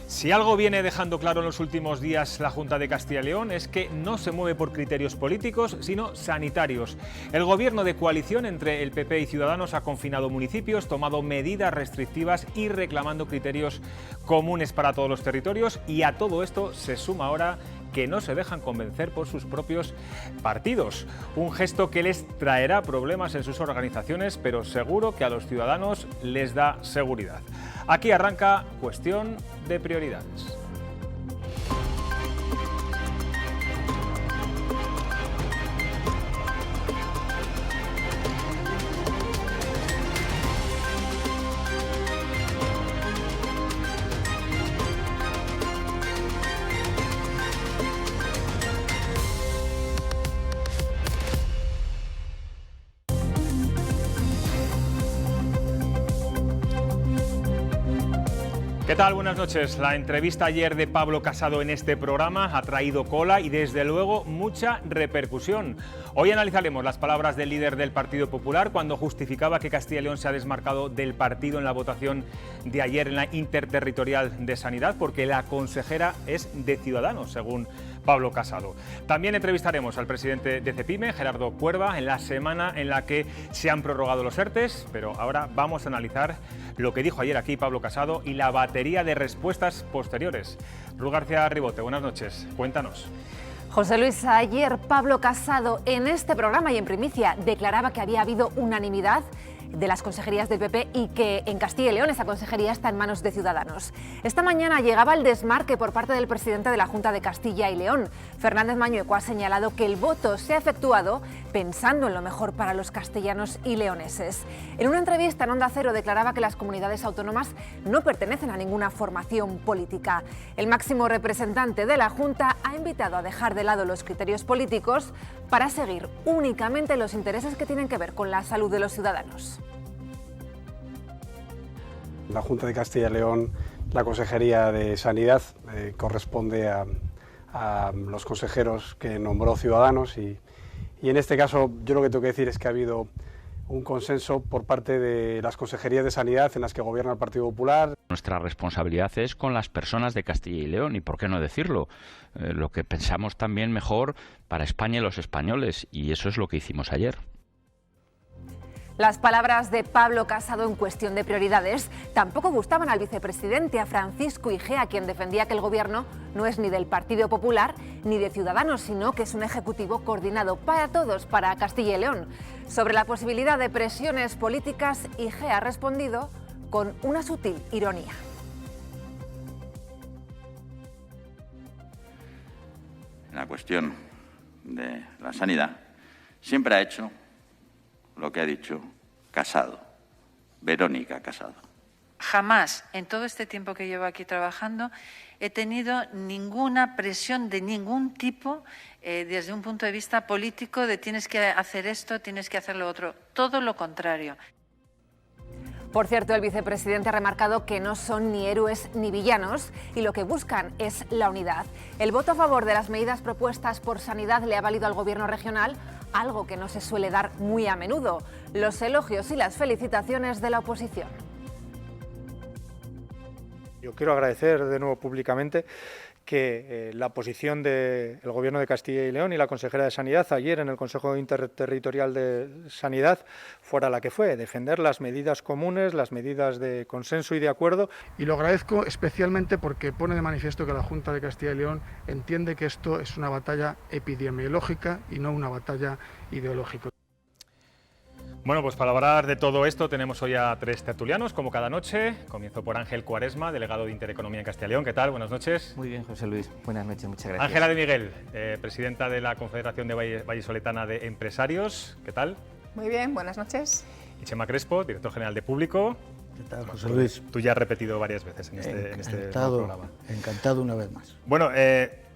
Si algo viene dejando claro en los últimos días la Junta de Castilla y León es que no se mueve por criterios políticos, sino sanitarios. El gobierno de coalición entre el PP y Ciudadanos ha confinado municipios, tomado medidas restrictivas y reclamando criterios comunes para todos los territorios, y a todo esto se suma ahora que no se dejan convencer por sus propios partidos. Un gesto que les traerá problemas en sus organizaciones, pero seguro que a los ciudadanos les da seguridad. Aquí arranca Cuestión de Prioridades. ¿Qué tal? Buenas noches. La entrevista ayer de Pablo Casado en este programa ha traído cola y desde luego mucha repercusión. Hoy analizaremos las palabras del líder del Partido Popular cuando justificaba que Castilla y León se ha desmarcado del partido en la votación de ayer en la interterritorial de Sanidad porque la consejera es de Ciudadanos, según Pablo Casado. También entrevistaremos al presidente de Cepime, Gerardo Cuerva, en la semana en la que se han prorrogado los ERTEs, pero ahora vamos a analizar lo que dijo ayer aquí Pablo Casado y la batería de respuestas posteriores. Ruth García Ribote, buenas noches, cuéntanos. José Luis, ayer Pablo Casado en este programa y en primicia declaraba que había habido unanimidad de las consejerías del PP y que en Castilla y León esa consejería está en manos de Ciudadanos. Esta mañana llegaba el desmarque por parte del presidente de la Junta de Castilla y León. Fernández Mañueco ha señalado que el voto se ha efectuado pensando en lo mejor para los castellanos y leoneses. En una entrevista en Onda Cero declaraba que las comunidades autónomas no pertenecen a ninguna formación política. El máximo representante de la Junta ha invitado a dejar de lado los criterios políticos para seguir únicamente los intereses que tienen que ver con la salud de los ciudadanos. La Junta de Castilla y León, la Consejería de Sanidad, corresponde a los consejeros que nombró Ciudadanos y en este caso yo lo que tengo que decir es que ha habido un consenso por parte de las consejerías de Sanidad en las que gobierna el Partido Popular. Nuestra responsabilidad es con las personas de Castilla y León y, ¿por qué no decirlo? Lo que pensamos también mejor para España y los españoles, y eso es lo que hicimos ayer. Las palabras de Pablo Casado en Cuestión de Prioridades tampoco gustaban al vicepresidente, a Francisco Igea, quien defendía que el gobierno no es ni del Partido Popular ni de Ciudadanos, sino que es un ejecutivo coordinado para todos, para Castilla y León. Sobre la posibilidad de presiones políticas, Igea ha respondido con una sutil ironía. En la cuestión de la sanidad, siempre ha hecho lo que ha dicho Casado, Verónica Casado. Jamás, en todo este tiempo que llevo aquí trabajando, he tenido ninguna presión de ningún tipo desde un punto de vista político de tienes que hacer esto, tienes que hacer lo otro. Todo lo contrario. Por cierto, el vicepresidente ha remarcado que no son ni héroes ni villanos y lo que buscan es la unidad. El voto a favor de las medidas propuestas por Sanidad le ha valido al gobierno regional, algo que no se suele dar muy a menudo, los elogios y las felicitaciones de la oposición. Yo quiero agradecer de nuevo públicamente que la posición del Gobierno de Castilla y León y la consejera de Sanidad ayer en el Consejo Interterritorial de Sanidad fuera la que fue, defender las medidas comunes, las medidas de consenso y de acuerdo. Y lo agradezco especialmente porque pone de manifiesto que la Junta de Castilla y León entiende que esto es una batalla epidemiológica y no una batalla ideológica. Bueno, pues para hablar de todo esto tenemos hoy a tres tertulianos, como cada noche. Comienzo por Ángel Cuaresma, delegado de Intereconomía en Castilla y León. ¿Qué tal? Buenas noches. Muy bien, José Luis. Buenas noches, muchas gracias. Ángela de Miguel, presidenta de la Confederación de Vallisoletana de Empresarios. ¿Qué tal? Muy bien, buenas noches. Y Chema Crespo, director general de Público. ¿Qué tal, José Luis? Tú ya has repetido varias veces en este programa. Encantado una vez más. Bueno,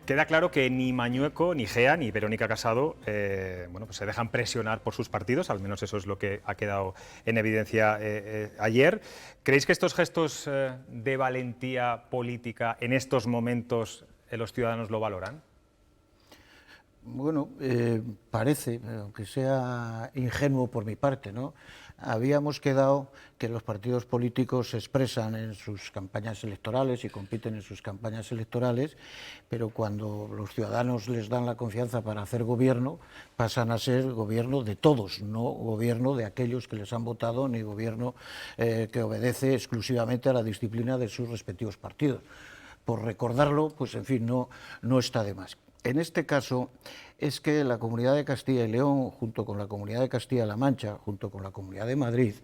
queda claro que ni Mañueco, ni Gea, ni Verónica Casado pues se dejan presionar por sus partidos, al menos eso es lo que ha quedado en evidencia ayer. ¿Creéis que estos gestos de valentía política en estos momentos los ciudadanos lo valoran? Bueno, parece, aunque sea ingenuo por mi parte, ¿no? Habíamos quedado que los partidos políticos se expresan en sus campañas electorales y compiten en sus campañas electorales, pero cuando los ciudadanos les dan la confianza para hacer gobierno, pasan a ser gobierno de todos, no gobierno de aquellos que les han votado, ni gobierno que obedece exclusivamente a la disciplina de sus respectivos partidos. Por recordarlo, pues en fin, no está de más. En este caso es que la Comunidad de Castilla y León, junto con la Comunidad de Castilla-La Mancha, junto con la Comunidad de Madrid,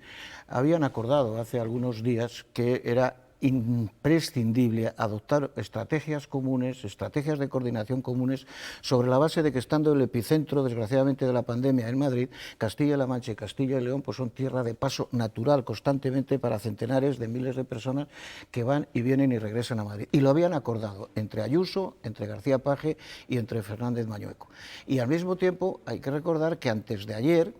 habían acordado hace algunos días que era imprescindible adoptar estrategias comunes, estrategias de coordinación comunes, sobre la base de que, estando el epicentro, desgraciadamente, de la pandemia en Madrid, Castilla-La Mancha y Castilla y León pues son tierra de paso natural constantemente para centenares de miles de personas que van y vienen y regresan a Madrid. Y lo habían acordado entre Ayuso, entre García Paje y entre Fernández Mañueco. Y al mismo tiempo hay que recordar que antes de ayer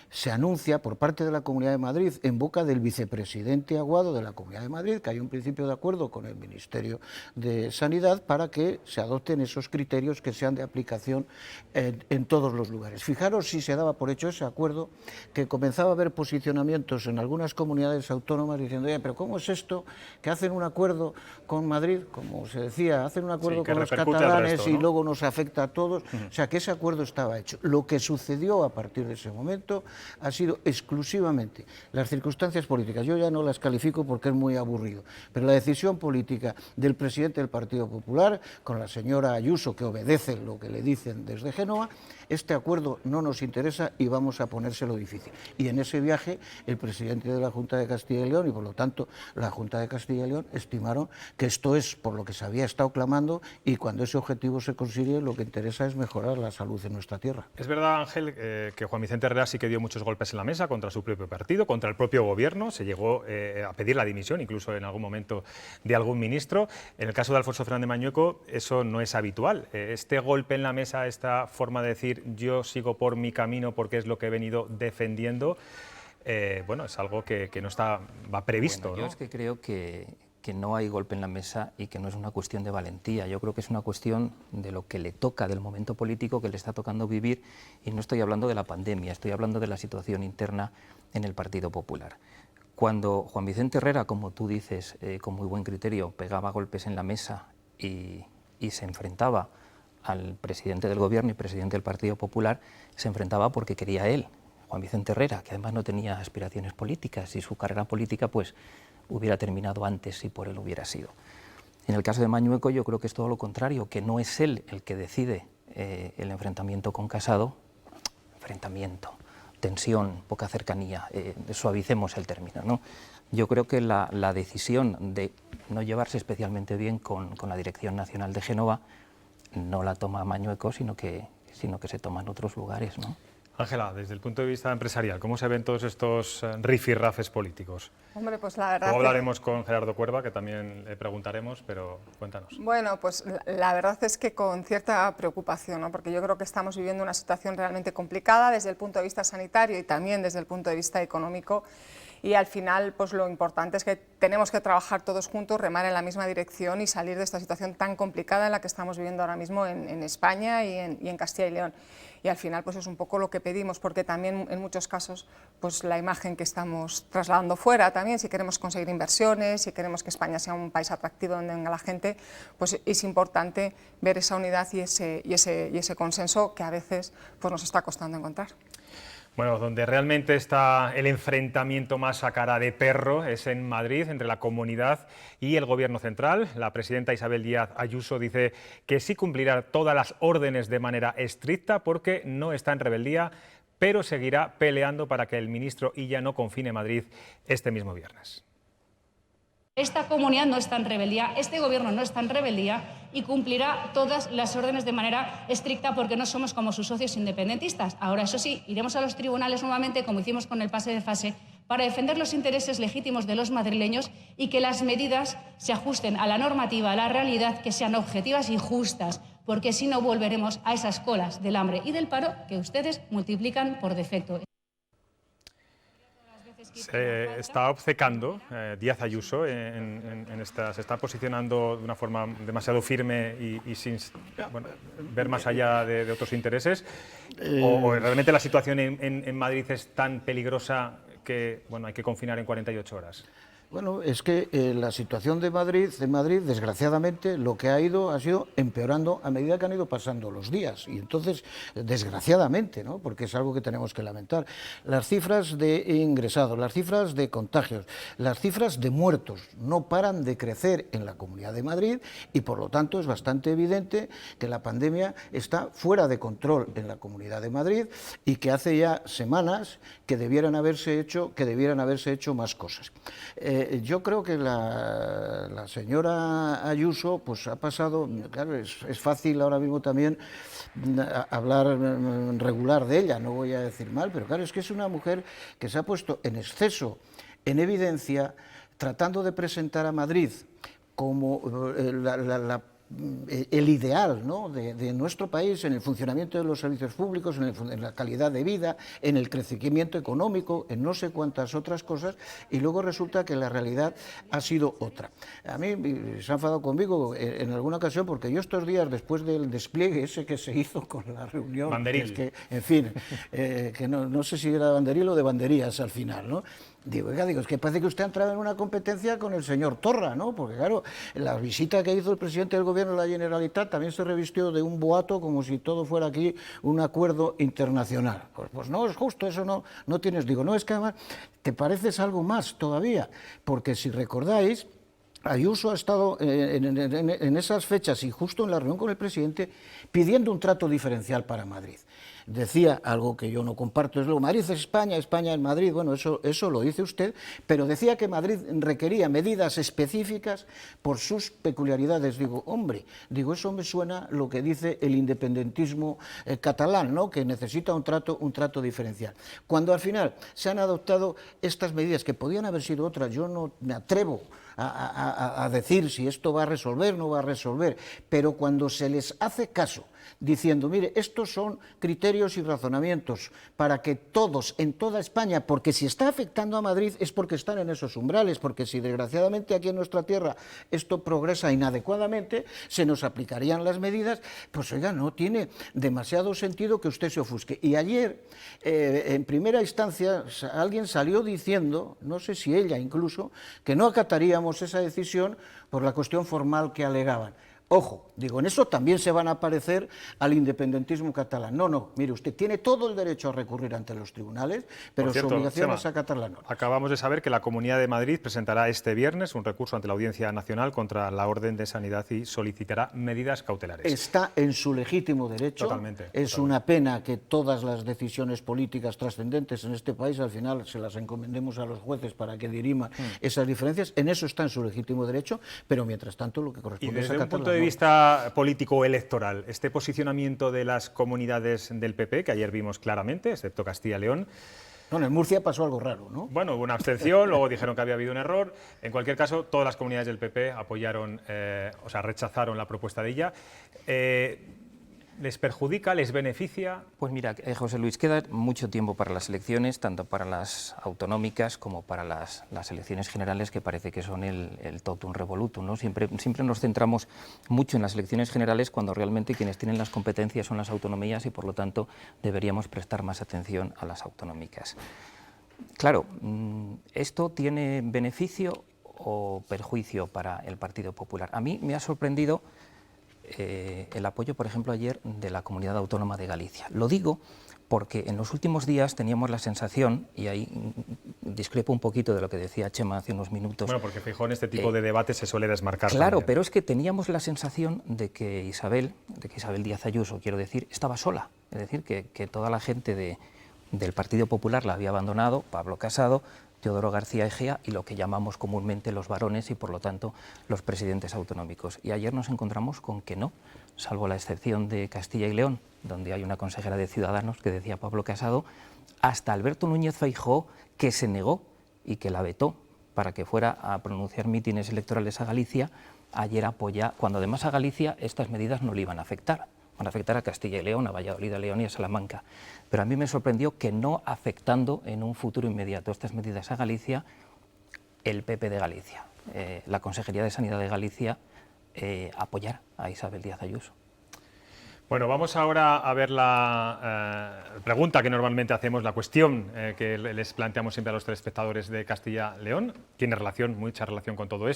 se anuncia por parte de la Comunidad de Madrid, en boca del vicepresidente Aguado de la Comunidad de Madrid, que hay un principio de acuerdo con el Ministerio de Sanidad para que se adopten esos criterios que sean de aplicación en todos los lugares. Fijaros si se daba por hecho ese acuerdo, que comenzaba a haber posicionamientos en algunas comunidades autónomas diciendo: oye, pero ¿cómo es esto que hacen un acuerdo con Madrid? Como se decía, hacen un acuerdo con los catalanes resto, ¿no? Y luego nos afecta a todos. O sea, que ese acuerdo estaba hecho. Lo que sucedió a partir de ese momento ha sido exclusivamente las circunstancias políticas. Yo ya no las califico porque es muy aburrido, pero la decisión política del presidente del Partido Popular con la señora Ayuso, que obedece lo que le dicen desde Génova: este acuerdo no nos interesa y vamos a ponérselo difícil. Y en ese viaje el presidente de la Junta de Castilla y León y por lo tanto la Junta de Castilla y León estimaron que esto es por lo que se había estado clamando, y cuando ese objetivo se consigue, lo que interesa es mejorar la salud en nuestra tierra. Es verdad, Ángel, que Juan Vicente Herrera sí que dio muchos golpes en la mesa contra su propio partido, contra el propio gobierno. Se llegó a pedir la dimisión, incluso en algún momento, de algún ministro. En el caso de Alfonso Fernández Mañueco eso no es habitual. Este golpe en la mesa, esta forma de decir yo sigo por mi camino porque es lo que he venido defendiendo, bueno, es algo que no va previsto. Bueno, yo es que creo que no hay golpe en la mesa y que no es una cuestión de valentía. Yo creo que es una cuestión de lo que le toca, del momento político que le está tocando vivir, y no estoy hablando de la pandemia, estoy hablando de la situación interna en el Partido Popular. Cuando Juan Vicente Herrera, como tú dices, con muy buen criterio, pegaba golpes en la mesa y se enfrentaba al presidente del Gobierno y presidente del Partido Popular, se enfrentaba porque quería él, Juan Vicente Herrera, que además no tenía aspiraciones políticas, y su carrera política pues hubiera terminado antes si por él hubiera sido. En el caso de Mañueco yo creo que es todo lo contrario, que no es él el que decide el enfrentamiento con Casado, tensión, poca cercanía, suavicemos el término, ¿no? Yo creo que la decisión de no llevarse especialmente bien con la Dirección Nacional de Génova no la toma Mañueco, sino que se toma en otros lugares, ¿no? Ángela, desde el punto de vista empresarial, ¿cómo se ven todos estos rifirrafes políticos? Hombre, pues la verdad... Luego hablaremos con Gerardo Cuerva, que también le preguntaremos, pero cuéntanos. Bueno, pues la verdad es que con cierta preocupación, ¿no? Porque yo creo que estamos viviendo una situación realmente complicada desde el punto de vista sanitario y también desde el punto de vista económico. Y al final, pues lo importante es que tenemos que trabajar todos juntos, remar en la misma dirección y salir de esta situación tan complicada en la que estamos viviendo ahora mismo en España y en Castilla y León. Y al final, pues es un poco lo que pedimos, porque también en muchos casos, pues la imagen que estamos trasladando fuera también, si queremos conseguir inversiones, si queremos que España sea un país atractivo donde venga la gente, pues es importante ver esa unidad y ese consenso que a veces pues nos está costando encontrar. Bueno, donde realmente está el enfrentamiento más a cara de perro es en Madrid, entre la comunidad y el Gobierno central. La presidenta Isabel Díaz Ayuso dice que sí cumplirá todas las órdenes de manera estricta porque no está en rebeldía, pero seguirá peleando para que el ministro Illa no confine Madrid este mismo viernes. Esta comunidad no está en rebeldía, este gobierno no está en rebeldía y cumplirá todas las órdenes de manera estricta porque no somos como sus socios independentistas. Ahora, eso sí, iremos a los tribunales nuevamente, como hicimos con el pase de fase, para defender los intereses legítimos de los madrileños y que las medidas se ajusten a la normativa, a la realidad, que sean objetivas y justas, porque si no volveremos a esas colas del hambre y del paro que ustedes multiplican por defecto. Se está obcecando Díaz Ayuso, se está posicionando de una forma demasiado firme y sin ver más allá de otros intereses, o realmente la situación en Madrid es tan peligrosa que hay que confinar en 48 horas. Bueno, es que la situación de Madrid, desgraciadamente, lo que ha sido empeorando a medida que han ido pasando los días. Y entonces, desgraciadamente, ¿no?, porque es algo que tenemos que lamentar, las cifras de ingresados, las cifras de contagios, las cifras de muertos no paran de crecer en la Comunidad de Madrid y, por lo tanto, es bastante evidente que la pandemia está fuera de control en la Comunidad de Madrid y que hace ya semanas que debieran haberse hecho más cosas. Yo creo que la señora Ayuso pues ha pasado, claro, es fácil ahora mismo también hablar regular de ella, no voy a decir mal, pero claro, es que es una mujer que se ha puesto en exceso en evidencia, tratando de presentar a Madrid como el ideal, ¿no?, de nuestro país en el funcionamiento de los servicios públicos, en la calidad de vida, en el crecimiento económico, en no sé cuántas otras cosas, y luego resulta que la realidad ha sido otra. A mí se ha enfadado conmigo en alguna ocasión porque yo estos días, después del despliegue ese que se hizo con la reunión, Banderil, en fin, que no sé si era banderil o de banderías al final, ¿no? Digo, es que parece que usted ha entrado en una competencia con el señor Torra, ¿no? Porque claro, la visita que hizo el presidente del Gobierno de la Generalitat también se revistió de un boato como si todo fuera aquí un acuerdo internacional. Pues no es justo, eso no tienes. Digo, no, es que además te pareces algo más todavía, porque si recordáis, Ayuso ha estado en esas fechas y justo en la reunión con el presidente pidiendo un trato diferencial para Madrid. Decía algo que yo no comparto, es luego Madrid es España, España es Madrid, bueno, eso lo dice usted, pero decía que Madrid requería medidas específicas por sus peculiaridades. Digo, hombre, eso me suena lo que dice el independentismo catalán, ¿no?, que necesita un trato diferencial. Cuando al final se han adoptado estas medidas que podían haber sido otras, yo no me atrevo a decir si esto va a resolver o no va a resolver, pero cuando se les hace caso diciendo, mire, estos son criterios y razonamientos para que todos, en toda España, porque si está afectando a Madrid es porque están en esos umbrales, porque si desgraciadamente aquí en nuestra tierra esto progresa inadecuadamente, se nos aplicarían las medidas, pues oiga, no tiene demasiado sentido que usted se ofusque. Y ayer, en primera instancia, alguien salió diciendo, no sé si ella incluso, que no acataríamos esa decisión por la cuestión formal que alegaban. Ojo, en eso también se van a parecer al independentismo catalán. No, mire, usted tiene todo el derecho a recurrir ante los tribunales, pero su obligación es acatar la norma. Acabamos de saber que la Comunidad de Madrid presentará este viernes un recurso ante la Audiencia Nacional contra la Orden de Sanidad y solicitará medidas cautelares. Está en su legítimo derecho. Totalmente. Es una pena que todas las decisiones políticas trascendentes en este país al final se las encomendemos a los jueces para que diriman esas diferencias. En eso está en su legítimo derecho, pero mientras tanto lo que corresponde es acatar la norma. Vista político electoral, este posicionamiento de las comunidades del PP, que ayer vimos claramente, excepto Castilla y León. Bueno, en Murcia pasó algo raro, ¿no? Bueno, hubo una abstención, luego dijeron que había habido un error. En cualquier caso, todas las comunidades del PP rechazaron la propuesta de ella. ¿Les perjudica, les beneficia? Pues mira, José Luis, queda mucho tiempo para las elecciones, tanto para las autonómicas como para las elecciones generales, que parece que son el totum revolutum, ¿no? Siempre nos centramos mucho en las elecciones generales cuando realmente quienes tienen las competencias son las autonomías y por lo tanto deberíamos prestar más atención a las autonómicas. Claro, ¿esto tiene beneficio o perjuicio para el Partido Popular? A mí me ha sorprendido el apoyo, por ejemplo, ayer de la Comunidad Autónoma de Galicia. Lo digo porque en los últimos días teníamos la sensación, y ahí discrepo un poquito de lo que decía Chema hace unos minutos. Bueno, porque Feijóo en este tipo de debates se suele desmarcar. Claro, también. Pero es que teníamos la sensación de que Isabel Díaz Ayuso, quiero decir, estaba sola. Es decir, que toda la gente del Partido Popular la había abandonado, Pablo Casado, Teodoro García Egea y lo que llamamos comúnmente los varones y, por lo tanto, los presidentes autonómicos. Y ayer nos encontramos con que no, salvo la excepción de Castilla y León, donde hay una consejera de Ciudadanos que decía Pablo Casado, hasta Alberto Núñez Feijóo, que se negó y que la vetó para que fuera a pronunciar mítines electorales a Galicia, ayer apoya, cuando además a Galicia estas medidas no le iban a afectar. van a afectar a Castilla y León, a Valladolid, a León y a Salamanca. Pero a mí me sorprendió que no afectando en un futuro inmediato estas medidas a Galicia, el PP de Galicia, la Consejería de Sanidad de Galicia, apoyara a Isabel Díaz Ayuso. Bueno, vamos ahora a ver la pregunta que normalmente hacemos, la cuestión que les planteamos siempre a los telespectadores de Castilla-León. Tiene relación, mucha relación con todo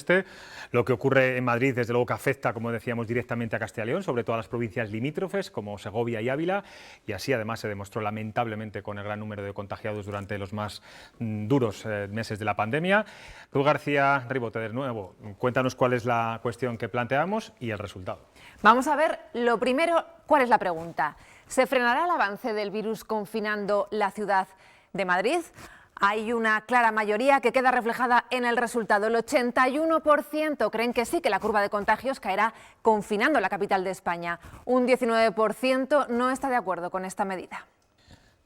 lo que ocurre en Madrid, desde luego que afecta, como decíamos, directamente a Castilla-León, sobre todo a las provincias limítrofes como Segovia y Ávila, y así además se demostró lamentablemente con el gran número de contagiados durante los más duros meses de la pandemia. Cruz García Ribote, de nuevo, cuéntanos cuál es la cuestión que planteamos y el resultado. Vamos a ver, lo primero, ¿cuál es la pregunta? ¿Se frenará el avance del virus confinando la ciudad de Madrid? Hay una clara mayoría que queda reflejada en el resultado. El 81% creen que sí, que la curva de contagios caerá confinando la capital de España. Un 19% no está de acuerdo con esta medida.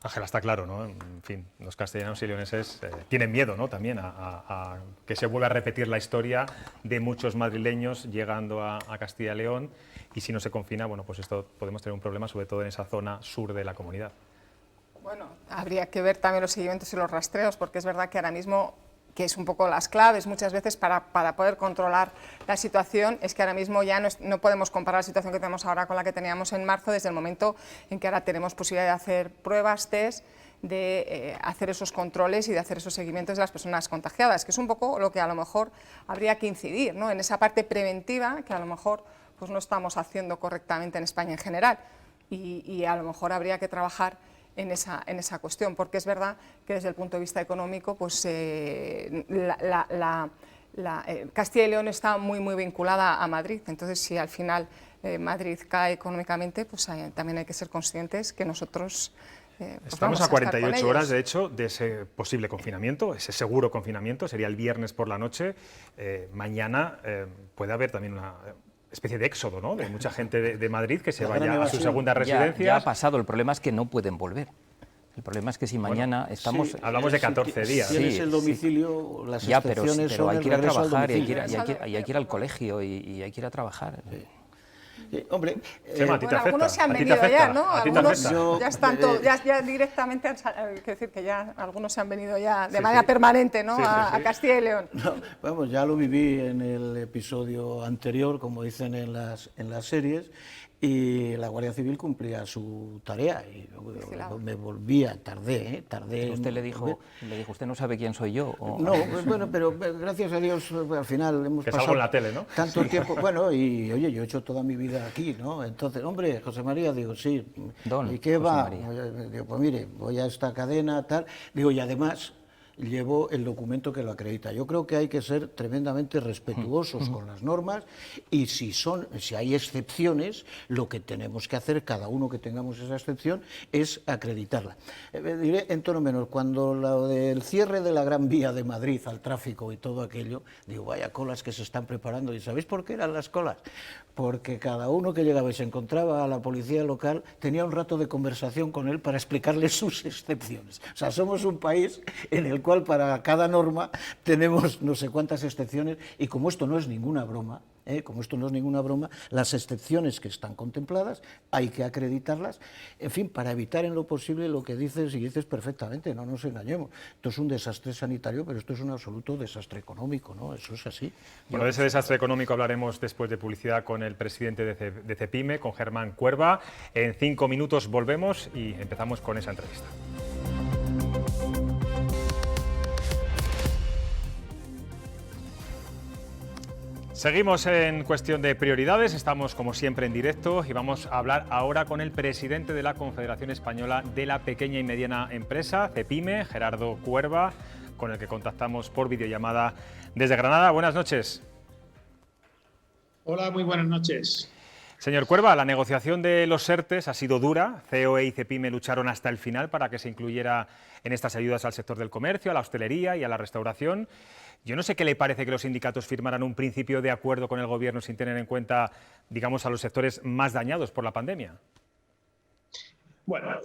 Ángela, está claro, ¿no? En fin, los castellanos y leoneses tienen miedo, ¿no?, también a que se vuelva a repetir la historia de muchos madrileños llegando a Castilla y León, y si no se confina, bueno, pues esto podemos tener un problema, sobre todo en esa zona sur de la comunidad. Bueno, habría que ver también los seguimientos y los rastreos, porque es verdad que ahora mismo, que es un poco las claves muchas veces para poder controlar la situación, es que ahora mismo ya no podemos comparar la situación que tenemos ahora con la que teníamos en marzo, desde el momento en que ahora tenemos posibilidad de hacer pruebas, test, de hacer esos controles y de hacer esos seguimientos de las personas contagiadas, que es un poco lo que a lo mejor habría que incidir, ¿no?, en esa parte preventiva que a lo mejor pues no estamos haciendo correctamente en España en general, y a lo mejor habría que trabajar en esa cuestión, porque es verdad que desde el punto de vista económico, pues Castilla y León está muy vinculada a Madrid, entonces si al final Madrid cae económicamente, pues también hay que ser conscientes que nosotros estamos a 48 horas, de hecho, de ese posible confinamiento, ese seguro confinamiento, sería el viernes por la noche. Mañana puede haber también una especie de éxodo, ¿no?, de mucha gente de Madrid que se vaya a su segunda residencia. Ya ha pasado, el problema es que no pueden volver. El problema es que si mañana estamos... Sí, hablamos de 14 días. Si tienes el domicilio, las excepciones pero hay que ir a trabajar y hay que ir al colegio y hay que ir a trabajar. Sí. Hombre, Chema, bueno, algunos se han venido ya, ¿no? Algunos ya están todos, ya directamente, quiero decir que ya algunos se han venido ya de manera permanente, ¿no?, a Castilla y León. No, vamos, ya lo viví en el episodio anterior, como dicen en las series, y la Guardia Civil cumplía su tarea y me volvía, tardé. ¿Usted le dijo, usted no sabe quién soy yo? ¿O? No, bueno, pero gracias a Dios al final hemos que pasado salgo en la tele, ¿no?, tanto tiempo, bueno, y oye, yo he hecho toda mi vida aquí, ¿no? Entonces, hombre, José María, digo, sí, ¿y qué va? Digo, pues mire, voy a esta cadena, tal, digo, y además llevo el documento que lo acredita. Yo creo que hay que ser tremendamente respetuosos con las normas, y si hay excepciones, lo que tenemos que hacer, cada uno que tengamos esa excepción, es acreditarla. Diré en tono menor, cuando lo del cierre de la Gran Vía de Madrid al tráfico y todo aquello, digo, vaya colas que se están preparando. ¿Y sabéis por qué eran las colas? Porque cada uno que llegaba y se encontraba a la policía local tenía un rato de conversación con él para explicarle sus excepciones. O sea, somos un país en el cual para cada norma tenemos no sé cuántas excepciones, y como esto no es ninguna broma, las excepciones que están contempladas hay que acreditarlas, en fin, para evitar en lo posible lo que dices, y dices perfectamente, no nos engañemos. Esto es un desastre sanitario, pero esto es un absoluto desastre económico, ¿no? Eso es así. Bueno, de ese desastre económico hablaremos después de publicidad con el presidente de CEPIME, con Germán Cuerva. En 5 minutos volvemos y empezamos con esa entrevista. Seguimos en cuestión de prioridades, estamos como siempre en directo y vamos a hablar ahora con el presidente de la Confederación Española de la Pequeña y Mediana Empresa, CEPIME, Gerardo Cuerva, con el que contactamos por videollamada desde Granada. Buenas noches. Hola, muy buenas noches. Señor Cuerva, la negociación de los ERTEs ha sido dura. COE y CEPIME lucharon hasta el final para que se incluyera en estas ayudas al sector del comercio, a la hostelería y a la restauración. Yo no sé qué le parece que los sindicatos firmaran un principio de acuerdo con el Gobierno sin tener en cuenta, digamos, a los sectores más dañados por la pandemia. Bueno,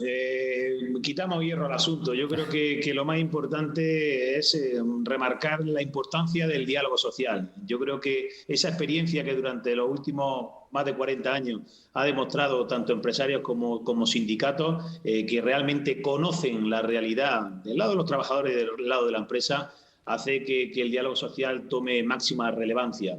quitamos hierro al asunto. Yo creo que lo más importante es remarcar la importancia del diálogo social. Yo creo que esa experiencia que durante los últimos más de 40 años ha demostrado tanto empresarios como sindicatos que realmente conocen la realidad del lado de los trabajadores y del lado de la empresa, hace que el diálogo social tome máxima relevancia.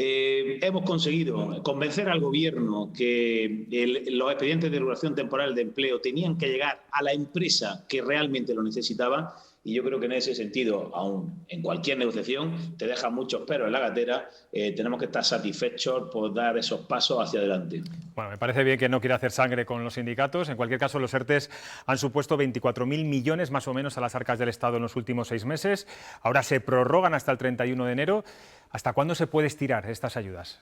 Hemos conseguido convencer al Gobierno que los expedientes de regulación temporal de empleo tenían que llegar a la empresa que realmente lo necesitaba, y yo creo que en ese sentido, aún en cualquier negociación, te dejan muchos peros en la gatera. Tenemos que estar satisfechos por dar esos pasos hacia adelante. Bueno, me parece bien que no quiera hacer sangre con los sindicatos. En cualquier caso, los ERTEs han supuesto 24.000 millones más o menos a las arcas del Estado en los últimos 6 meses. Ahora se prorrogan hasta el 31 de enero. ¿Hasta cuándo se puede estirar estas ayudas?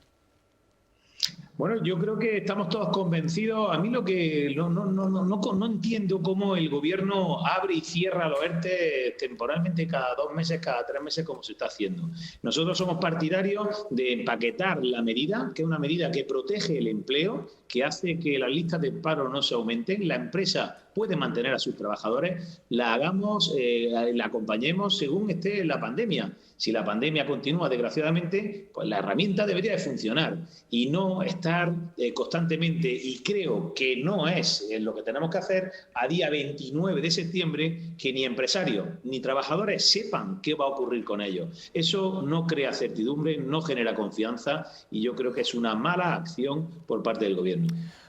Bueno, yo creo que estamos todos convencidos. A mí lo que no entiendo cómo el Gobierno abre y cierra los ERTE temporalmente cada 2 meses, cada 3 meses, como se está haciendo. Nosotros somos partidarios de empaquetar la medida, que es una medida que protege el empleo, que hace que las listas de paro no se aumenten. La empresa puede mantener a sus trabajadores, la hagamos, la acompañemos según esté la pandemia. Si la pandemia continúa, desgraciadamente, pues la herramienta debería de funcionar y no estar constantemente, y creo que no es lo que tenemos que hacer a día 29 de septiembre, que ni empresarios ni trabajadores sepan qué va a ocurrir con ellos. Eso no crea certidumbre, no genera confianza, y yo creo que es una mala acción por parte del Gobierno.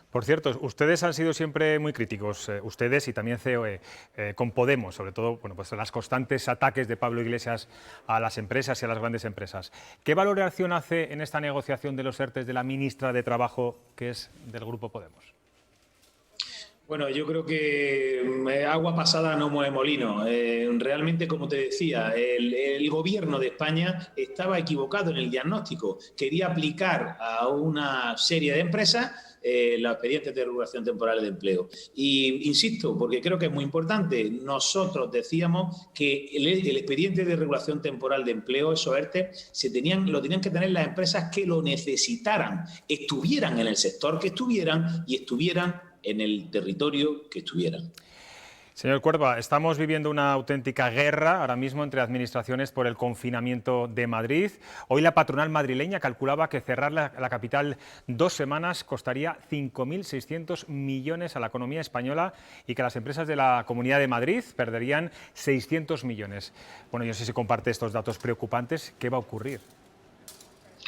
Por cierto, ustedes han sido siempre muy críticos, ustedes y también COE, con Podemos, sobre todo pues los constantes ataques de Pablo Iglesias a las empresas y a las grandes empresas. ¿Qué valoración hace en esta negociación de los ERTEs de la ministra de Trabajo, que es del Grupo Podemos? Bueno, yo creo que agua pasada no mueve molino. Realmente, como te decía, el Gobierno de España estaba equivocado en el diagnóstico. Quería aplicar a una serie de empresas los expedientes de regulación temporal de empleo. Y insisto, porque creo que es muy importante, nosotros decíamos que el expediente de regulación temporal de empleo, esos ERTE, lo tenían que tener las empresas que lo necesitaran, estuvieran en el sector que estuvieran y estuvieran en el territorio que estuvieran. Señor Cuerva, estamos viviendo una auténtica guerra ahora mismo entre administraciones por el confinamiento de Madrid. Hoy la patronal madrileña calculaba que cerrar la capital 2 semanas costaría 5.600 millones a la economía española y que las empresas de la Comunidad de Madrid perderían 600 millones. Bueno, yo no sé si comparte estos datos preocupantes. ¿Qué va a ocurrir?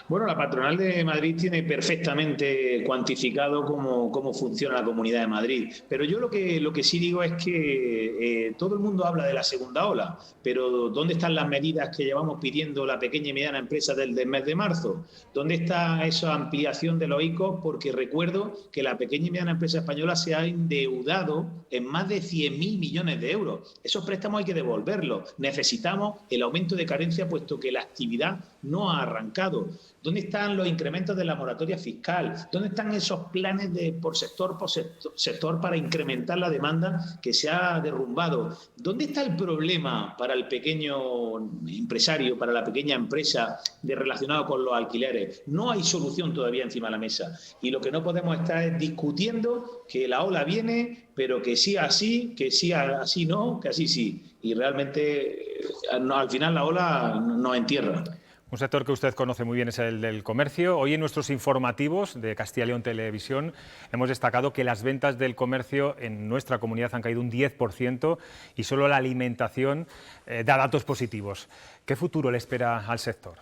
Bueno, la patronal de Madrid tiene perfectamente cuantificado cómo funciona la Comunidad de Madrid. Pero yo lo que sí digo es que todo el mundo habla de la segunda ola, pero ¿dónde están las medidas que llevamos pidiendo la pequeña y mediana empresa desde el mes de marzo? ¿Dónde está esa ampliación de los ICOs? Porque recuerdo que la pequeña y mediana empresa española se ha endeudado en más de 100.000 millones de euros. Esos préstamos hay que devolverlos. Necesitamos el aumento de carencia, puesto que la actividad no ha arrancado. ¿Dónde están los incrementos de la moratoria fiscal? ¿Dónde están esos planes por sector para incrementar la demanda que se ha derrumbado? ¿Dónde está el problema para el pequeño empresario, para la pequeña empresa relacionado con los alquileres? No hay solución todavía encima de la mesa. Y lo que no podemos estar es discutiendo que la ola viene, pero que sí así, que sí así no, que así sí. Y realmente al final la ola nos entierra. Un sector que usted conoce muy bien es el del comercio. Hoy en nuestros informativos de Castilla y León Televisión hemos destacado que las ventas del comercio en nuestra comunidad han caído un 10% y solo la alimentación da datos positivos. ¿Qué futuro le espera al sector?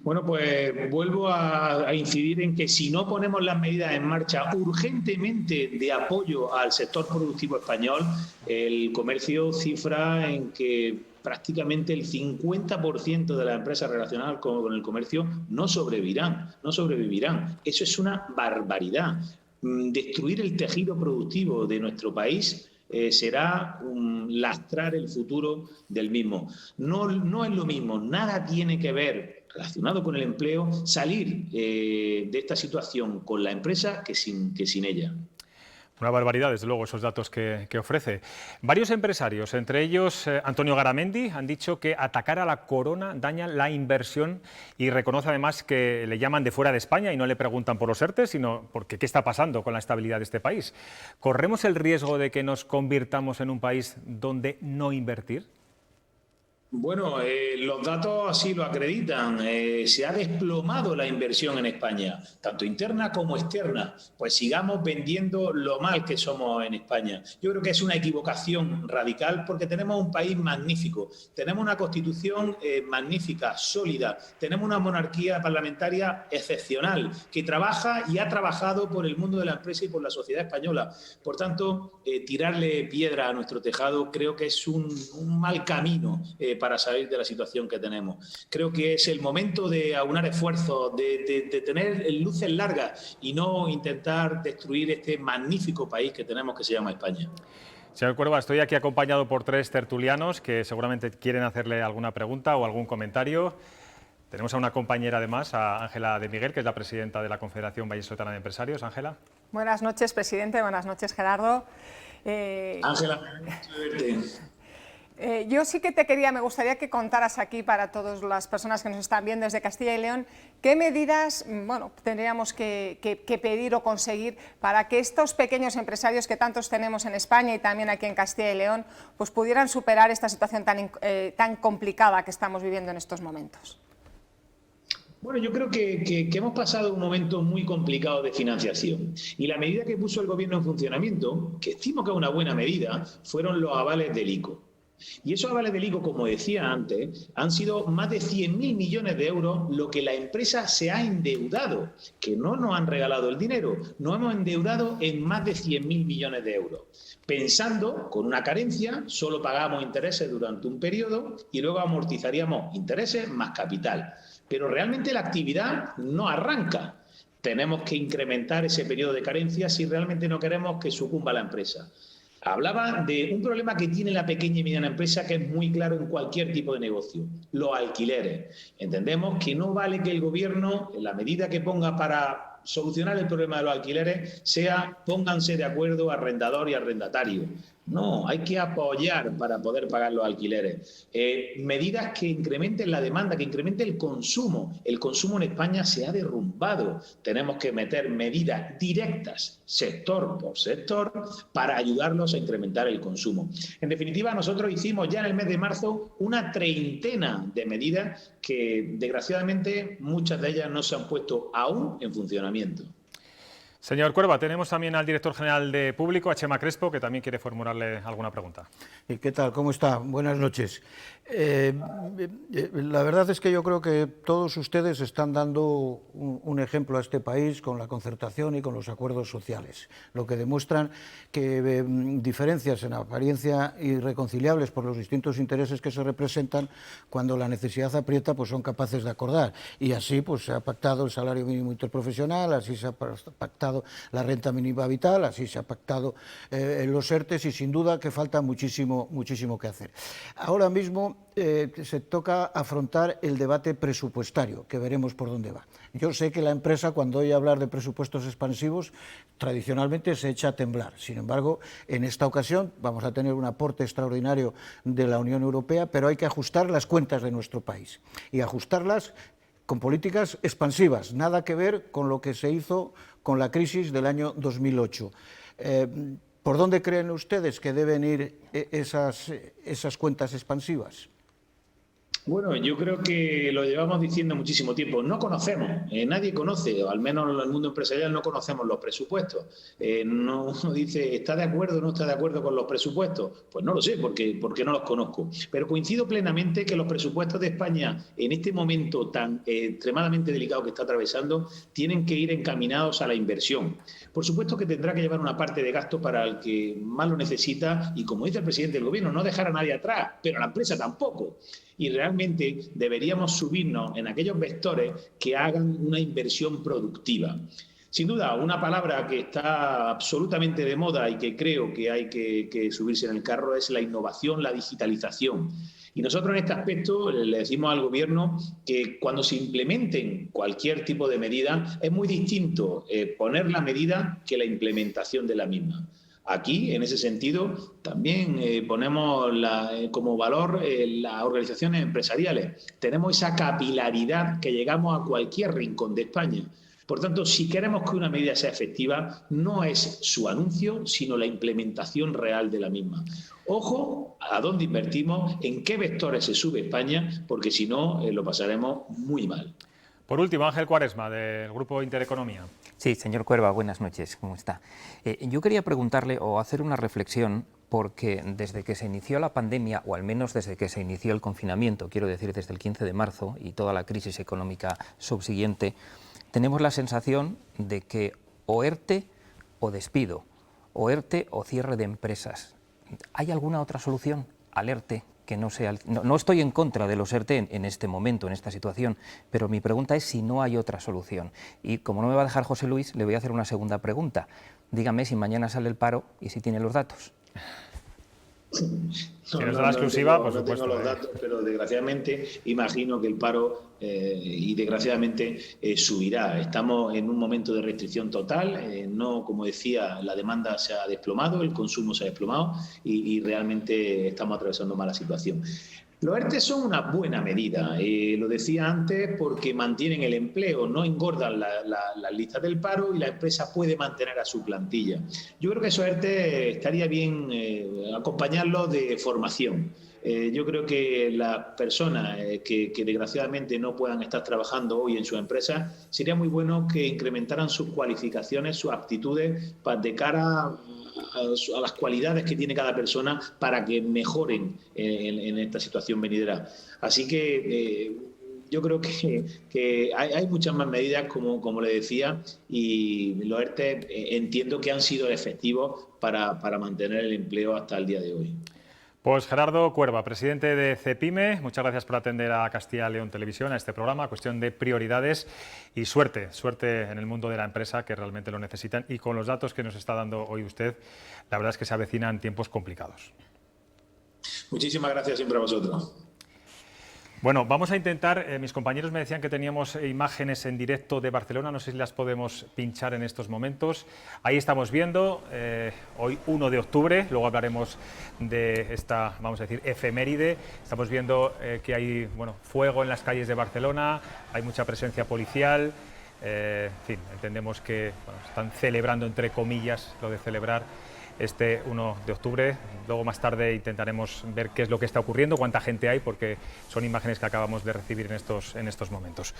Bueno, pues vuelvo a incidir en que si no ponemos las medidas en marcha urgentemente de apoyo al sector productivo español, el comercio cifra en que prácticamente el 50% de las empresas relacionadas con el comercio no sobrevivirán. Eso es una barbaridad. Destruir el tejido productivo de nuestro país será lastrar el futuro del mismo. No es lo mismo, nada tiene que ver relacionado con el empleo, salir de esta situación con la empresa que sin ella. Una barbaridad, desde luego, esos datos que ofrece. Varios empresarios, entre ellos Antonio Garamendi, han dicho que atacar a la corona daña la inversión y reconoce además que le llaman de fuera de España y no le preguntan por los ERTE, sino porque qué está pasando con la estabilidad de este país. ¿Corremos el riesgo de que nos convirtamos en un país donde no invertir? Bueno, los datos así lo acreditan. Se ha desplomado la inversión en España, tanto interna como externa. Pues sigamos vendiendo lo mal que somos en España. Yo creo que es una equivocación radical porque tenemos un país magnífico, tenemos una constitución magnífica, sólida, tenemos una monarquía parlamentaria excepcional que trabaja y ha trabajado por el mundo de la empresa y por la sociedad española. Por tanto, tirarle piedra a nuestro tejado creo que es un mal camino para salir de la situación que tenemos. Creo que es el momento de aunar esfuerzos, de tener luces largas y no intentar destruir este magnífico país que tenemos que se llama España. Señor Cuerva, estoy aquí acompañado por 3 tertulianos que seguramente quieren hacerle alguna pregunta o algún comentario. Tenemos a una compañera además, a Ángela de Miguel, que es la presidenta de la Confederación Vallisoletana de Empresarios. Ángela. Buenas noches, presidente. Buenas noches, Gerardo. Ángela, yo sí que me gustaría que contaras aquí para todas las personas que nos están viendo desde Castilla y León, qué medidas tendríamos que pedir o conseguir para que estos pequeños empresarios que tantos tenemos en España y también aquí en Castilla y León, pues pudieran superar esta situación tan complicada que estamos viviendo en estos momentos. Bueno, yo creo que hemos pasado un momento muy complicado de financiación y la medida que puso el Gobierno en funcionamiento, que estimo que es una buena medida, fueron los avales del ICO. Y esos avales del ICO, como decía antes, han sido más de 100.000 millones de euros lo que la empresa se ha endeudado, que no nos han regalado el dinero, nos hemos endeudado en más de 100.000 millones de euros. Pensando, con una carencia, solo pagamos intereses durante un periodo y luego amortizaríamos intereses más capital. Pero realmente la actividad no arranca. Tenemos que incrementar ese periodo de carencia si realmente no queremos que sucumba la empresa. Hablaba de un problema que tiene la pequeña y mediana empresa que es muy claro en cualquier tipo de negocio, los alquileres. Entendemos que no vale que el Gobierno, en la medida que ponga para solucionar el problema de los alquileres, sea pónganse de acuerdo arrendador y arrendatario. No, hay que apoyar para poder pagar los alquileres. Medidas que incrementen la demanda, que incrementen el consumo. El consumo en España se ha derrumbado. Tenemos que meter medidas directas, sector por sector, para ayudarlos a incrementar el consumo. En definitiva, nosotros hicimos ya en el mes de marzo una treintena de medidas que, desgraciadamente, muchas de ellas no se han puesto aún en funcionamiento. Señor Cuerva, tenemos también al director general de Público, a Chema Crespo, que también quiere formularle alguna pregunta. ¿Qué tal? ¿Cómo está? Buenas noches. La verdad es que yo creo que todos ustedes están dando un ejemplo a este país con la concertación y con los acuerdos sociales, lo que demuestran que diferencias en apariencia irreconciliables por los distintos intereses que se representan, cuando la necesidad aprieta, pues son capaces de acordar. Y así pues se ha pactado el salario mínimo interprofesional, así se ha pactado la renta mínima vital, así se ha pactado los ERTES y sin duda que falta muchísimo que hacer. Ahora mismo se toca afrontar el debate presupuestario, que veremos por dónde va. Yo sé que la empresa, cuando oye hablar de presupuestos expansivos, tradicionalmente se echa a temblar. Sin embargo, en esta ocasión vamos a tener un aporte extraordinario de la Unión Europea, pero hay que ajustar las cuentas de nuestro país y ajustarlas con políticas expansivas, nada que ver con lo que se hizo con la crisis del año 2008. ¿Por dónde creen ustedes que deben ir esas cuentas expansivas? Bueno, yo creo que lo llevamos diciendo muchísimo tiempo. No conocemos, nadie conoce, o al menos en el mundo empresarial no conocemos los presupuestos. Uno dice, ¿está de acuerdo o no está de acuerdo con los presupuestos? Pues no lo sé, porque no los conozco. Pero coincido plenamente que los presupuestos de España, en este momento tan extremadamente delicado que está atravesando, tienen que ir encaminados a la inversión. Por supuesto que tendrá que llevar una parte de gasto para el que más lo necesita y, como dice el presidente del Gobierno, no dejar a nadie atrás, pero a la empresa tampoco. Y realmente deberíamos subirnos en aquellos vectores que hagan una inversión productiva. Sin duda, una palabra que está absolutamente de moda y que creo que hay que subirse en el carro es la innovación, la digitalización. Y nosotros en este aspecto le decimos al Gobierno que cuando se implementen cualquier tipo de medida es muy distinto poner la medida que la implementación de la misma. Aquí, en ese sentido, también ponemos como valor las organizaciones empresariales. Tenemos esa capilaridad que llegamos a cualquier rincón de España. Por tanto, si queremos que una medida sea efectiva, no es su anuncio, sino la implementación real de la misma. Ojo a dónde invertimos, en qué vectores se sube España, porque si no, lo pasaremos muy mal. Por último, Ángel Cuaresma, del Grupo Intereconomía. Sí, señor Cuerva, buenas noches, ¿cómo está? Yo quería preguntarle o hacer una reflexión, porque desde que se inició la pandemia, o al menos desde que se inició el confinamiento, quiero decir desde el 15 de marzo y toda la crisis económica subsiguiente, tenemos la sensación de que o ERTE o despido, o ERTE o cierre de empresas. ¿Hay alguna otra solución al ERTE que no sea? No estoy en contra de los ERTE en este momento, en esta situación, pero mi pregunta es si no hay otra solución. Y como no me va a dejar José Luis, le voy a hacer una segunda pregunta. Dígame si mañana sale el paro y si tiene los datos. Si nos da la exclusiva, por supuesto. No tengo los datos, pero desgraciadamente imagino que el paro y desgraciadamente subirá. Estamos en un momento de restricción total, no, como decía, la demanda se ha desplomado, el consumo se ha desplomado y realmente estamos atravesando mala situación. Los ERTE son una buena medida, lo decía antes, porque mantienen el empleo, no engordan las listas del paro y la empresa puede mantener a su plantilla. Yo creo que esos ERTE estaría bien acompañarlos de formación. Yo creo que las personas que desgraciadamente no puedan estar trabajando hoy en su empresa, sería muy bueno que incrementaran sus cualificaciones, sus aptitudes de cara a las cualidades que tiene cada persona para que mejoren en esta situación venidera. Así que yo creo que hay muchas más medidas, como le decía, y los ERTE entiendo que han sido efectivos para mantener el empleo hasta el día de hoy. Pues Gerardo Cuerva, presidente de CEPIME, muchas gracias por atender a Castilla y León Televisión, a este programa, cuestión de prioridades y suerte en el mundo de la empresa, que realmente lo necesitan, y con los datos que nos está dando hoy usted, la verdad es que se avecinan tiempos complicados. Muchísimas gracias siempre a vosotros. Bueno, vamos a intentar, mis compañeros me decían que teníamos imágenes en directo de Barcelona, no sé si las podemos pinchar en estos momentos. Ahí estamos viendo, hoy 1 de octubre, luego hablaremos de esta, vamos a decir, efeméride. Estamos viendo que hay fuego en las calles de Barcelona, hay mucha presencia policial, en fin, entendemos que están celebrando, entre comillas, lo de celebrar este 1 de octubre. Luego más tarde intentaremos ver qué es lo que está ocurriendo, cuánta gente hay, porque son imágenes que acabamos de recibir en estos momentos.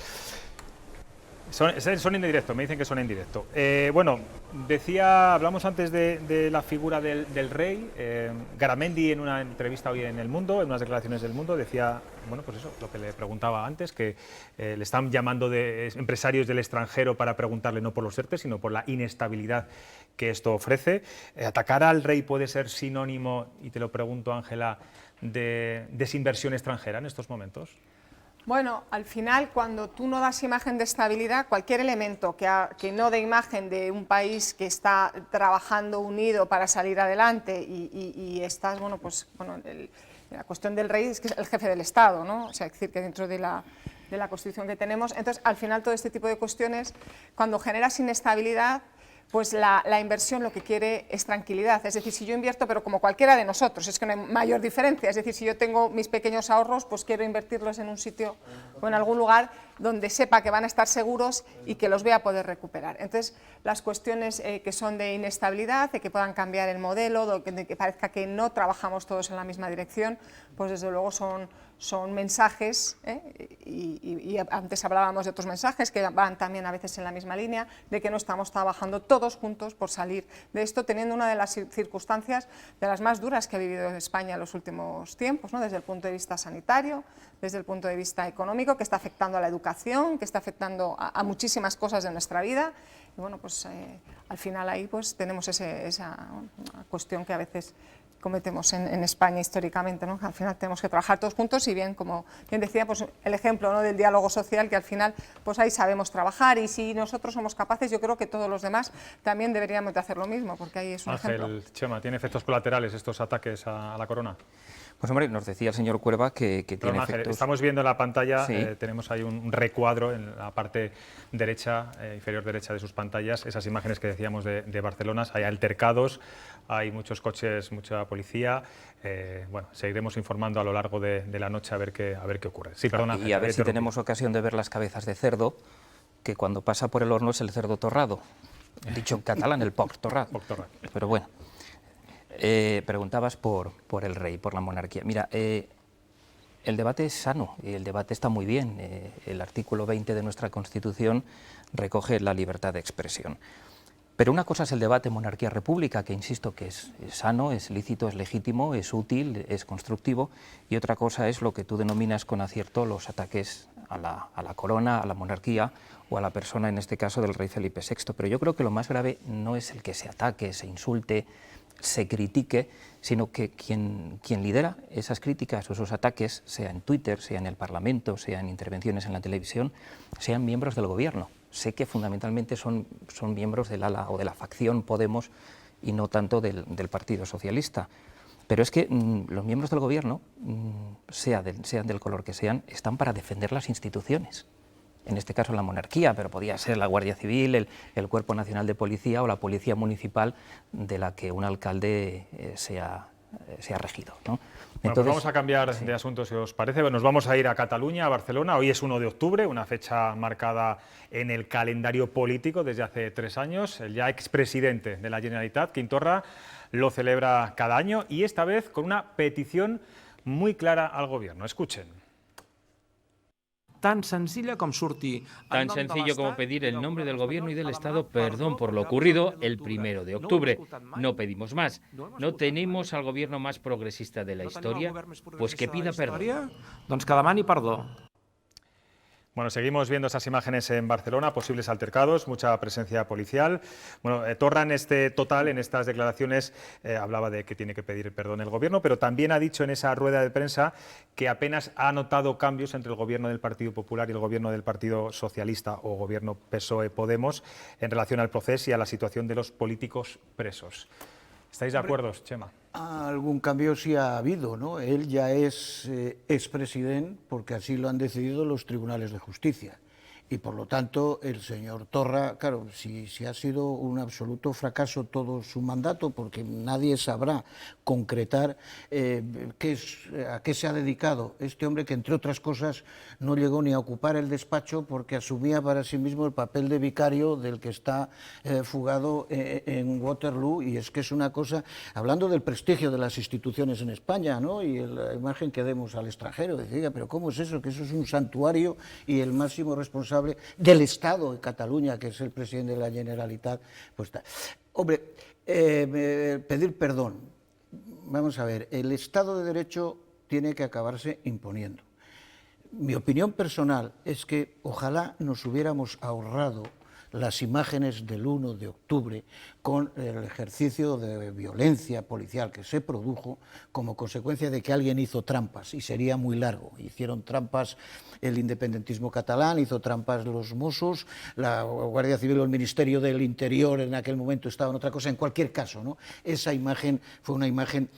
Son en directo, me dicen que son en directo. Bueno, hablamos antes de la figura del rey. Garamendi, en una entrevista hoy en El Mundo, en unas declaraciones del Mundo, decía, pues eso, lo que le preguntaba antes, que le están llamando de empresarios del extranjero para preguntarle no por los ERTE, sino por la inestabilidad que esto ofrece. Atacar al rey puede ser sinónimo, y te lo pregunto, Ángela, de desinversión extranjera en estos momentos. Bueno, al final, cuando tú no das imagen de estabilidad, cualquier elemento que no dé imagen de un país que está trabajando unido para salir adelante y estás, la cuestión del rey es que es el jefe del Estado, ¿no? O sea, es decir, que dentro de la Constitución que tenemos, entonces, al final, todo este tipo de cuestiones, cuando generas inestabilidad, pues la inversión lo que quiere es tranquilidad. Es decir, si yo invierto, pero como cualquiera de nosotros, es que no hay mayor diferencia. Es decir, si yo tengo mis pequeños ahorros, pues quiero invertirlos en un sitio o en algún lugar donde sepa que van a estar seguros y que los voy a poder recuperar. Entonces, las cuestiones que son de inestabilidad, de que puedan cambiar el modelo, de que parezca que no trabajamos todos en la misma dirección, pues desde luego son mensajes, y antes hablábamos de otros mensajes que van también a veces en la misma línea, de que no estamos trabajando todos juntos por salir de esto, teniendo una de las circunstancias de las más duras que ha vivido España en los últimos tiempos, ¿no? Desde el punto de vista sanitario, desde el punto de vista económico, que está afectando a la educación, que está afectando a muchísimas cosas de nuestra vida. Y bueno, pues al final ahí pues tenemos esa cuestión que a veces cometemos en España históricamente, ¿no? Que al final tenemos que trabajar todos juntos y bien, como bien decía, pues el ejemplo, ¿no?, del diálogo social, que al final pues ahí sabemos trabajar, y si nosotros somos capaces, yo creo que todos los demás también deberíamos de hacer lo mismo, porque ahí es un ejemplo. Chema, ¿tiene efectos colaterales estos ataques a la corona? Pues hombre, nos decía el señor Cuerva que tiene efectos... Estamos viendo en la pantalla, sí. Tenemos ahí un recuadro en la parte derecha, inferior derecha de sus pantallas, esas imágenes que decíamos de Barcelona. Hay altercados, hay muchos coches, mucha policía. Bueno, seguiremos informando a lo largo de la noche a ver qué ocurre. Sí, perdona. Y a ver si tenemos ocasión de ver las cabezas de cerdo, que cuando pasa por el horno es el cerdo torrado. Dicho en catalán, el porc torrado. Pero bueno. Preguntabas por el rey, por la monarquía. Mira, el debate es sano y el debate está muy bien. El artículo 20 de nuestra Constitución recoge la libertad de expresión. Pero una cosa es el debate monarquía-república, que insisto que es sano, es lícito, es legítimo, es útil, es constructivo, y otra cosa es lo que tú denominas con acierto los ataques a la corona, a la monarquía o a la persona, en este caso, del rey Felipe VI. Pero yo creo que lo más grave no es el que se ataque, se insulte, se critique, sino que quien lidera esas críticas o esos ataques, sea en Twitter, sea en el Parlamento, sea en intervenciones en la televisión, sean miembros del gobierno. Sé que fundamentalmente son miembros del ala o de la facción Podemos y no tanto del Partido Socialista. Pero es que los miembros del gobierno, sean del color que sean, están para defender las instituciones. En este caso la monarquía, pero podía ser la Guardia Civil, el Cuerpo Nacional de Policía o la Policía Municipal de la que un alcalde sea regido, ¿no? Bueno, pues vamos a cambiar de asunto, si os parece. Nos vamos a ir a Cataluña, a Barcelona. Hoy es 1 de octubre, una fecha marcada en el calendario político desde hace 3 años. El ya expresidente de la Generalitat, Quim Torra, lo celebra cada año y esta vez con una petición muy clara al gobierno. Escuchen. Tan sencillo como pedir el nombre del Gobierno y del Estado perdón por lo ocurrido el 1 de octubre. No pedimos más. ¿No tenemos al Gobierno más progresista de la historia? Pues que pida perdón. Doncs que demani perdó. Bueno, seguimos viendo esas imágenes en Barcelona, posibles altercados, mucha presencia policial. Bueno, Torra en estas declaraciones, hablaba de que tiene que pedir perdón el gobierno, pero también ha dicho en esa rueda de prensa que apenas ha notado cambios entre el gobierno del Partido Popular y el gobierno del Partido Socialista o gobierno PSOE-Podemos en relación al proceso y a la situación de los políticos presos. ¿Estáis de acuerdo, Chema? Algún cambio sí ha habido, ¿no? Él ya es expresidente porque así lo han decidido los tribunales de justicia. Y por lo tanto el señor Torra, claro, si ha sido un absoluto fracaso todo su mandato, porque nadie sabrá concretar a qué se ha dedicado este hombre que, entre otras cosas, no llegó ni a ocupar el despacho porque asumía para sí mismo el papel de vicario del que está fugado en Waterloo. Y es que es una cosa, hablando del prestigio de las instituciones en España, ¿no?, y la imagen que demos al extranjero, decía, pero ¿cómo es eso? Que eso es un santuario y el máximo responsable del Estado de Cataluña, que es el presidente de la Generalitat, pues está. Hombre, pedir perdón. Vamos a ver, el Estado de Derecho tiene que acabarse imponiendo. Mi opinión personal es que ojalá nos hubiéramos ahorrado las imágenes del 1 de octubre con el ejercicio de violencia policial que se produjo como consecuencia de que alguien hizo trampas, y sería muy largo. Hicieron trampas el independentismo catalán, hizo trampas los Mossos, la Guardia Civil o el Ministerio del Interior en aquel momento estaba en otra cosa. En cualquier caso, ¿no?, esa imagen fue una imagen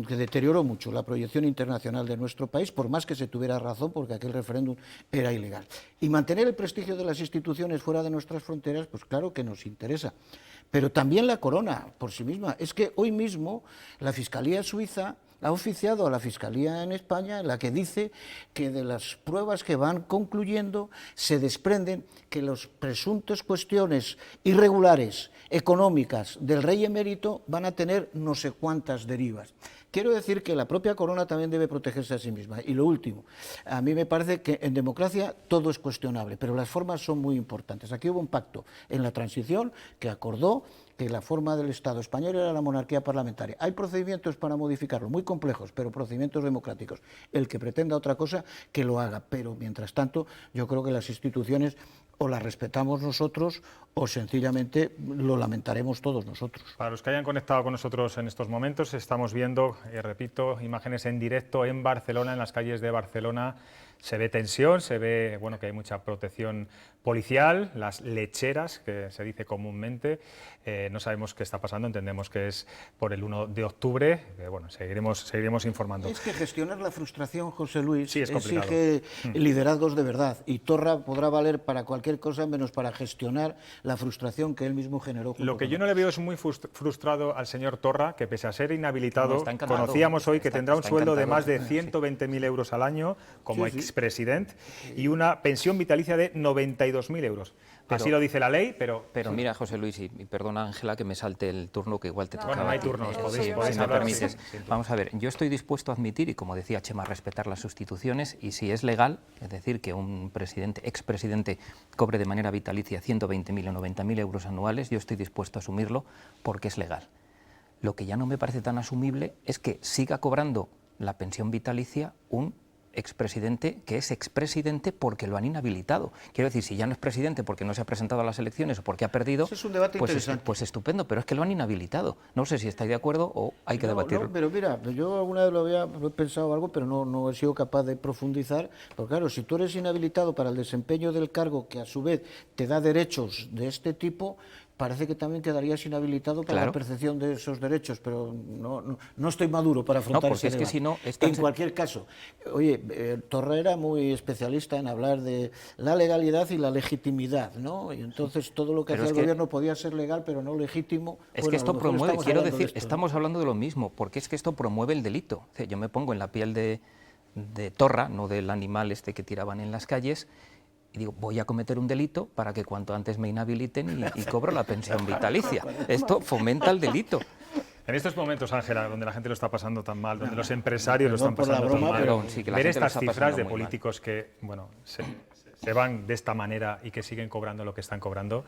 que deterioró mucho la proyección internacional de nuestro país, por más que se tuviera razón, porque aquel referéndum era ilegal. Y mantener el prestigio de las instituciones fuera de nuestras fronteras, pues claro que nos interesa. Pero también la corona por sí misma. Es que hoy mismo la Fiscalía Suiza ha oficiado a la Fiscalía en España, en la que dice que de las pruebas que van concluyendo se desprenden que las presuntas cuestiones irregulares económicas del rey emérito van a tener no sé cuántas derivas. Quiero decir que la propia corona también debe protegerse a sí misma. Y lo último, a mí me parece que en democracia todo es cuestionable, pero las formas son muy importantes. Aquí hubo un pacto en la transición que acordó que la forma del Estado español era la monarquía parlamentaria. Hay procedimientos para modificarlo, muy complejos, pero procedimientos democráticos. El que pretenda otra cosa, que lo haga, pero mientras tanto yo creo que las instituciones o la respetamos nosotros o sencillamente lo lamentaremos todos nosotros. Para los que hayan conectado con nosotros en estos momentos, estamos viendo, repito, imágenes en directo en Barcelona, en las calles de Barcelona. Se ve tensión, se ve que hay mucha protección policial, las lecheras, que se dice comúnmente. No sabemos qué está pasando, entendemos que es por el 1 de octubre. Seguiremos informando. Es que gestionar la frustración, José Luis, sí, es complicado. Exige liderazgos de verdad. Y Torra podrá valer para cualquier cosa menos para gestionar la frustración que él mismo generó. Lo que yo no le veo es muy frustrado al señor Torra, que pese a ser inhabilitado, conocíamos hoy que tendrá un sueldo de más de 120.000 euros al año como expresidente y una pensión vitalicia de 92.000 euros. Así lo dice la ley, pero... Pero mira, José Luis, y perdona, Ángela, que me salte el turno, que igual te tocaba. Bueno, no hay turnos, podéis si me hablar. permites. Vamos a ver, yo estoy dispuesto a admitir, y como decía Chema, respetar las sustituciones, y si es legal, es decir, que un expresidente cobre de manera vitalicia 120.000 o 90.000 euros anuales, yo estoy dispuesto a asumirlo porque es legal. Lo que ya no me parece tan asumible es que siga cobrando la pensión vitalicia un expresidente que es expresidente porque lo han inhabilitado. Quiero decir, si ya no es presidente porque no se ha presentado a las elecciones o porque ha perdido, es un debate interesante. Pues estupendo, pero es que lo han inhabilitado. No sé si estáis de acuerdo o hay que debatirlo. No, pero mira, yo alguna vez lo he pensado algo, pero no he sido capaz de profundizar. Porque claro, si tú eres inhabilitado para el desempeño del cargo que a su vez te da derechos de este tipo, parece que también quedarías inhabilitado para la percepción de esos derechos, pero no estoy maduro para afrontar ese debate. Es que si no, en cualquier caso, oye, Torra era muy especialista en hablar de la legalidad y la legitimidad, ¿no? Y entonces todo lo que hacía el gobierno podía ser legal, pero no legítimo. Es que esto promueve, quiero decir, estamos hablando de lo mismo, porque es que esto promueve el delito. O sea, yo me pongo en la piel de Torra, no del animal este que tiraban en las calles, y digo, voy a cometer un delito para que cuanto antes me inhabiliten y cobro la pensión vitalicia. Esto fomenta el delito. En estos momentos, Ángela, donde la gente lo está pasando tan mal, donde los empresarios lo están pasando tan mal, ver estas cifras de políticos que se van de esta manera y que siguen cobrando lo que están cobrando,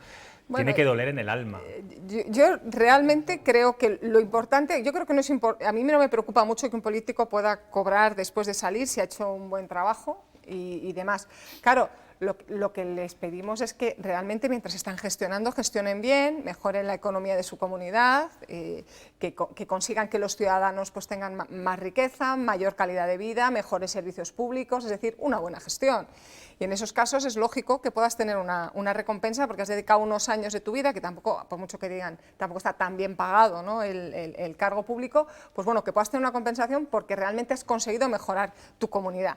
tiene que doler en el alma. Yo realmente creo que lo importante, yo creo que a mí no me preocupa mucho que un político pueda cobrar después de salir si ha hecho un buen trabajo y demás. Claro, lo que les pedimos es que realmente mientras están gestionando, gestionen bien, mejoren la economía de su comunidad, que consigan que los ciudadanos pues tengan más riqueza, mayor calidad de vida, mejores servicios públicos, es decir, una buena gestión. Y en esos casos es lógico que puedas tener una recompensa porque has dedicado unos años de tu vida, que tampoco, por mucho que digan, tampoco está tan bien pagado, ¿no?, el cargo público, pues bueno, que puedas tener una compensación porque realmente has conseguido mejorar tu comunidad.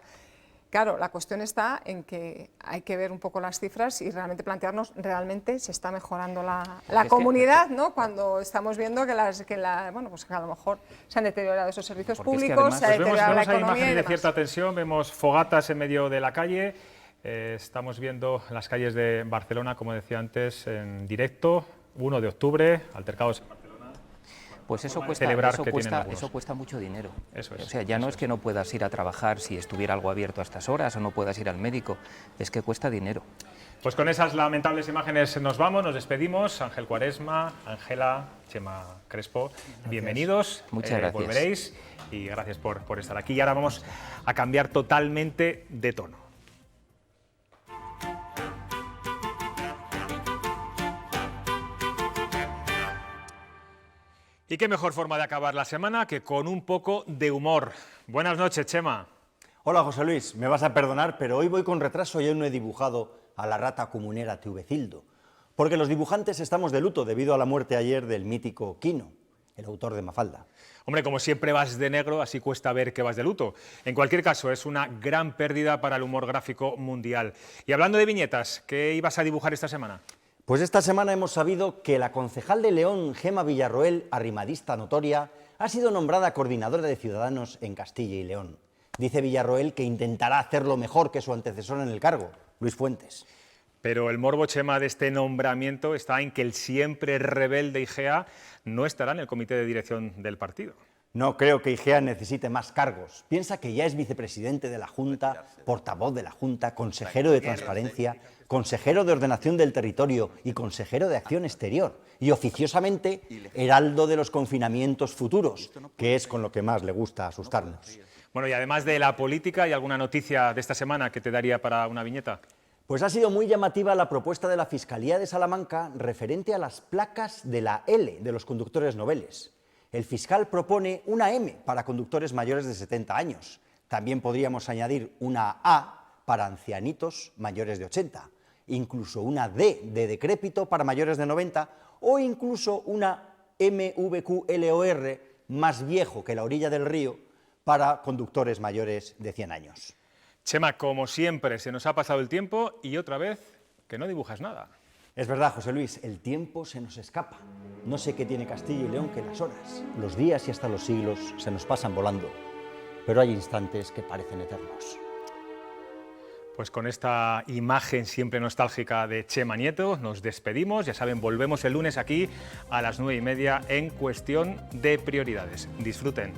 Claro, la cuestión está en que hay que ver un poco las cifras y realmente plantearnos, ¿realmente se está mejorando la comunidad, ¿no?, cuando estamos viendo que a lo mejor se han deteriorado esos servicios públicos, se ha deteriorado la economía. Vemos imágenes de cierta tensión, vemos fogatas en medio de la calle, estamos viendo las calles de Barcelona, como decía antes, en directo, 1 de octubre, altercados en Barcelona. Pues eso cuesta mucho dinero. Eso es, o sea, ya no es que no puedas ir a trabajar si estuviera algo abierto a estas horas o no puedas ir al médico, es que cuesta dinero. Pues con esas lamentables imágenes nos vamos, nos despedimos. Ángel Cuaresma, Ángela, Chema Crespo, bienvenidos. Muchas gracias. Volveréis y gracias por estar aquí. Y ahora vamos a cambiar totalmente de tono. Y qué mejor forma de acabar la semana que con un poco de humor. Buenas noches, Chema. Hola, José Luis. Me vas a perdonar, pero hoy voy con retraso y aún no he dibujado a la rata comunera Teuvecildo. Porque los dibujantes estamos de luto debido a la muerte ayer del mítico Quino, el autor de Mafalda. Hombre, como siempre vas de negro, así cuesta ver que vas de luto. En cualquier caso, es una gran pérdida para el humor gráfico mundial. Y hablando de viñetas, ¿qué ibas a dibujar esta semana? Pues esta semana hemos sabido que la concejal de León, Gema Villarroel, arrimadista notoria, ha sido nombrada coordinadora de Ciudadanos en Castilla y León. Dice Villarroel que intentará hacerlo mejor que su antecesor en el cargo, Luis Fuentes. Pero el morbo, Chema, de este nombramiento está en que el siempre rebelde Igea no estará en el comité de dirección del partido. No creo que Igea necesite más cargos. Piensa que ya es vicepresidente de la Junta, portavoz de la Junta, consejero de Transparencia, consejero de Ordenación del Territorio y consejero de Acción Exterior. Y oficiosamente, heraldo de los confinamientos futuros, que es con lo que más le gusta asustarnos. Bueno, y además de la política, ¿hay alguna noticia de esta semana que te daría para una viñeta? Pues ha sido muy llamativa la propuesta de la Fiscalía de Salamanca referente a las placas de la L de los conductores noveles. El fiscal propone una M para conductores mayores de 70 años. También podríamos añadir una A para ancianitos mayores de 80, incluso una D de decrépito para mayores de 90 o incluso una MVQLOR más viejo que la orilla del río para conductores mayores de 100 años. Chema, como siempre, se nos ha pasado el tiempo y otra vez que no dibujas nada. Es verdad, José Luis, el tiempo se nos escapa. No sé qué tiene Castilla y León que las horas, los días y hasta los siglos se nos pasan volando, pero hay instantes que parecen eternos. Pues con esta imagen siempre nostálgica de Chema Nieto nos despedimos. Ya saben, volvemos el lunes aquí a las 9:30 en Cuestión de Prioridades. Disfruten.